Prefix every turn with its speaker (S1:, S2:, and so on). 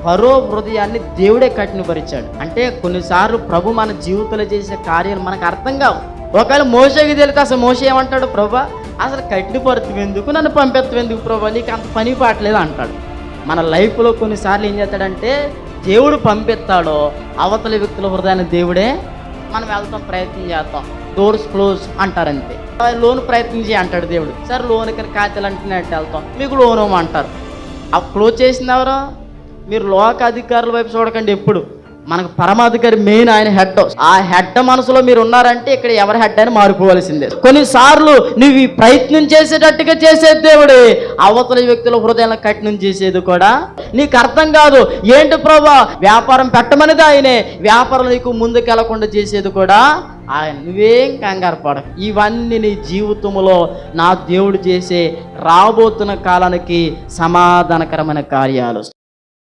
S1: ఫరో హృదయాన్ని దేవుడే కఠినపరిచాడు. అంటే కొన్నిసార్లు ప్రభు మన జీవితంలో చేసే కార్యాలు మనకు అర్థం కావు. ఒకవేళ మోషేకి తెలియక అసలు మోషే ఏమంటాడు, ప్రభా అసలు కఠినపరుతుంది ఎందుకు, నన్ను పంపెత్తం ఎందుకు ప్రభా, నీకు అంత పని పాటలేదు అంటాడు. మన లైఫ్లో కొన్నిసార్లు ఏం చేస్తాడంటే దేవుడు పంపిస్తాడో అవతల వ్యక్తుల హృదయాన్ని దేవుడే మనం వెళ్తాం, ప్రయత్నం చేస్తాం, డోర్స్ క్లోజ్ అంటారంతే. లోన్ ప్రయత్నం చేయి అంటాడు దేవుడు. సరే లోన్ ఇక్కడ ఖాతాలు అంటున్నట్టు వెళ్తాం, మీకు లోన్ అంటారు. ఆ క్లోజ్ చేసింది ఎవరో? మీరు లోక అధికారుల వైపు చూడకండి ఎప్పుడు. మనకు పరమాధికారి మెయిన్, ఆయన హెడ్. ఆ హెడ్ మనసులో మీరు ఉన్నారంటే ఇక్కడ ఎవరి హెడ్ అని మారిపోవలసిందే. కొన్నిసార్లు నువ్వు ఈ ప్రయత్నం చేసేటట్టుగా చేసేది దేవుడే, అవతల వ్యక్తుల హృదయాలను కఠినం చేసేది కూడా నీకు అర్థం కాదు. ఏంటి ప్రభా, వ్యాపారం పెట్టమనేది ఆయనే, వ్యాపారం నీకు ముందుకు వెళ్లకుండా చేసేది కూడా ఆయన. నువ్వేం కంగారు పడ. ఇవన్నీ నీ జీవితంలో నా దేవుడు చేసే రాబోతున్న కాలానికి సమాధానకరమైన కార్యాలు.